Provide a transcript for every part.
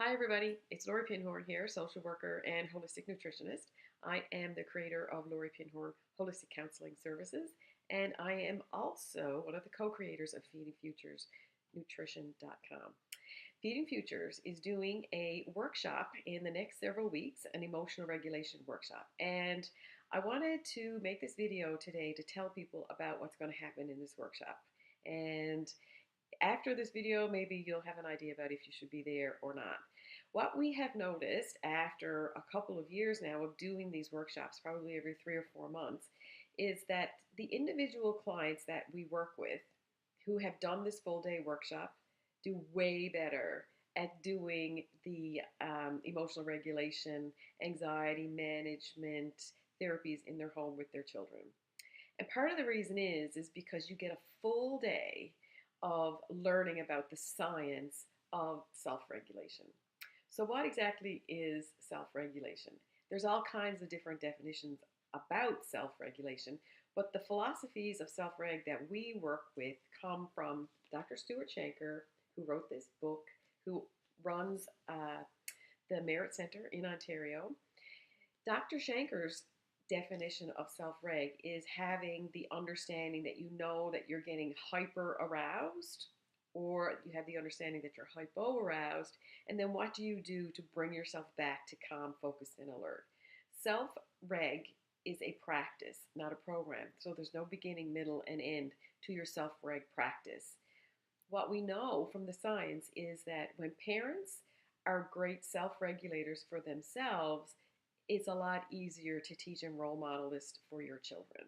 Hi, everybody. It's Lori Pinhorn here, social worker and holistic nutritionist. I am the creator of Lori Pinhorn Holistic Counseling Services, and I am also one of the co creators of Feeding Futures Nutrition.com. Feeding Futures is doing a workshop in the next several weeks, an emotional regulation workshop. And I wanted to make this video today to tell people about what's going to happen in this workshop. And after this video, maybe you'll have an idea about if you should be there or not. What we have noticed after a couple of years now of doing these workshops, probably every 3 or 4 months, is that the individual clients that we work with who have done this full day workshop do way better at doing the emotional regulation, anxiety management therapies in their home with their children. And part of the reason is because you get a full day of learning about the science of self-regulation. So what exactly is self-regulation? There's all kinds of different definitions about self-regulation, but the philosophies of self-reg that we work with come from Dr. Stuart Shanker, who wrote this book, who runs the Merit Center in Ontario. Dr. Shanker's definition of self-reg is having the understanding that you know that you're getting hyper aroused, or you have the understanding that you're hypo aroused, and then what do you do to bring yourself back to calm, focused, and alert? Self-reg is a practice, not a program. So there's no beginning, middle, and end to your self-reg practice. What we know from the science is that when parents are great self-regulators for themselves, it's a lot easier to teach and role model this for your children.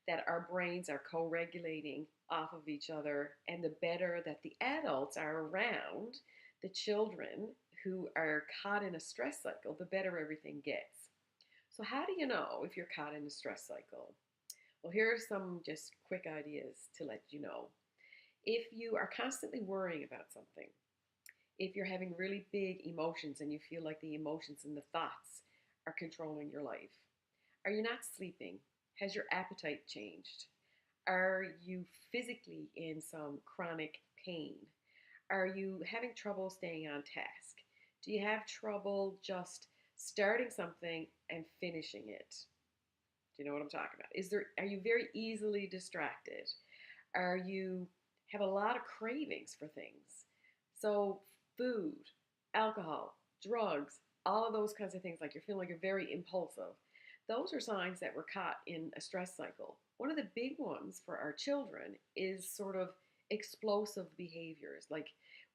That our brains are co-regulating off of each other, and the better that the adults are around the children who are caught in a stress cycle, the better everything gets. So how do you know if you're caught in a stress cycle? Well, here are some just quick ideas to let you know. If you are constantly worrying about something, if you're having really big emotions and you feel like the emotions and the thoughts are controlling your life, are you not sleeping? Has your appetite changed? Are you physically in some chronic pain? Are you having trouble staying on task? Do you have trouble just starting something and finishing it? Do you know what I'm talking about? Are you very easily distracted? Are you have a lot of cravings for things? So food, alcohol, drugs, all of those kinds of things, like you're feeling like you're very impulsive. Those are signs that we're caught in a stress cycle. One of the big ones for our children is sort of explosive behaviors, like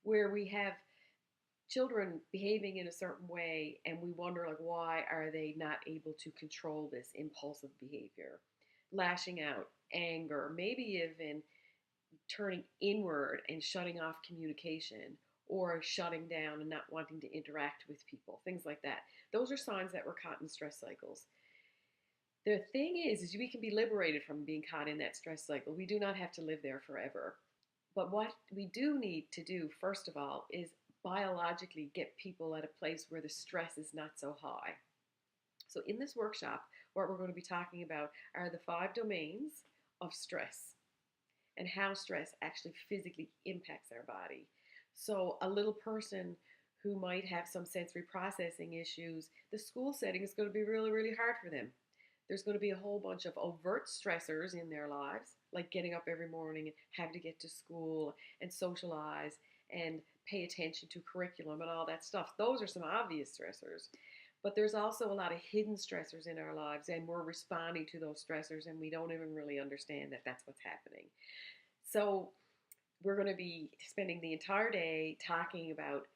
where we have children behaving in a certain way and we wonder, like, why are they not able to control this impulsive behavior? Lashing out, anger, maybe even turning inward and shutting off communication, or shutting down and not wanting to interact with people, things like that. Those are signs that we're caught in stress cycles. The thing is we can be liberated from being caught in that stress cycle. We do not have to live there forever. But what we do need to do, first of all, is biologically get people at a place where the stress is not so high. So in this workshop, what we're going to be talking about are the 5 domains of stress and how stress actually physically impacts our body. So a little person who might have some sensory processing issues, the school setting is going to be really, really hard for them. There's going to be a whole bunch of overt stressors in their lives, like getting up every morning and having to get to school and socialize and pay attention to curriculum and all that stuff. Those are some obvious stressors. But there's also a lot of hidden stressors in our lives, and we're responding to those stressors, and we don't even really understand that that's what's happening. So we're going to be spending the entire day talking about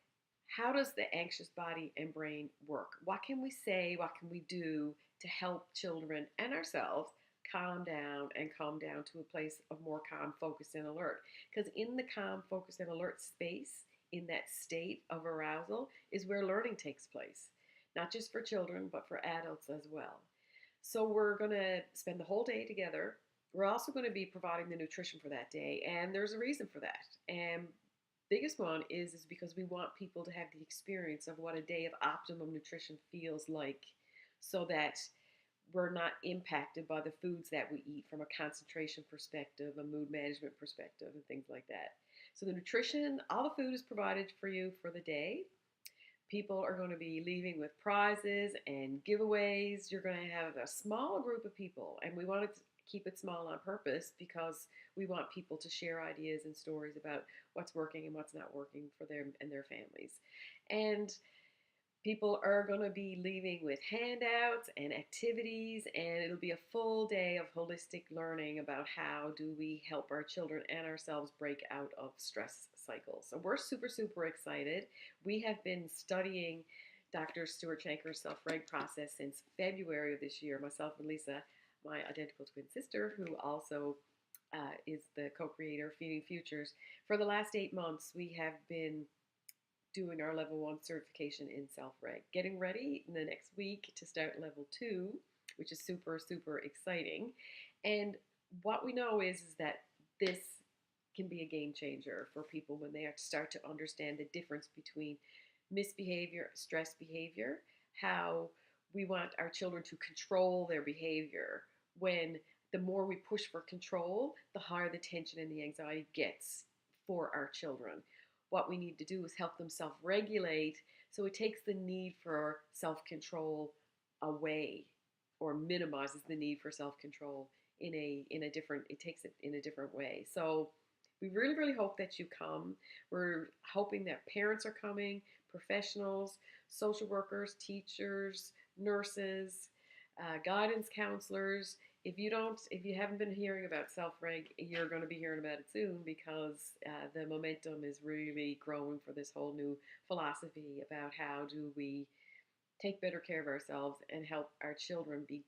how does the anxious body and brain work? What can we say? What can we do to help children and ourselves calm down and come down to a place of more calm, focus, and alert? Because in the calm, focus, and alert space, in that state of arousal, is where learning takes place. Not just for children, but for adults as well. So we're going to spend the whole day together. We're also going to be providing the nutrition for that day, and there's a reason for that. And biggest one is because we want people to have the experience of what a day of optimum nutrition feels like, so that we're not impacted by the foods that we eat from a concentration perspective, a mood management perspective, and things like that. So the nutrition, all the food is provided for you for the day. People are going to be leaving with prizes and giveaways. You're going to have a small group of people, and we wanted to keep it small on purpose because we want people to share ideas and stories about what's working and what's not working for them and their families. And people are going to be leaving with handouts and activities, and it'll be a full day of holistic learning about how do we help our children and ourselves break out of stress cycles. So we're super, super excited. We have been studying Dr. Stuart Shanker's self-reg process since February of this year. Myself and Lisa, my identical twin sister, who also is the co-creator of Feeding Futures. For the last 8 months, we have been doing our level 1 certification in self-reg, getting ready in the next week to start level 2, which is super, super exciting. And what we know is that this can be a game changer for people when they start to understand the difference between misbehavior, stress behavior, how we want our children to control their behavior, when the more we push for control, the higher the tension and the anxiety gets for our children. What we need to do is help them self-regulate, so it takes the need for self-control away, or minimizes the need for self-control in a different, it takes it in a different way. So we really, really hope that you come. We're hoping that parents are coming, professionals, social workers, teachers, nurses, guidance counselors. If you haven't been hearing about self-reg, you're going to be hearing about it soon, because the momentum is really growing for this whole new philosophy about how do we take better care of ourselves and help our children be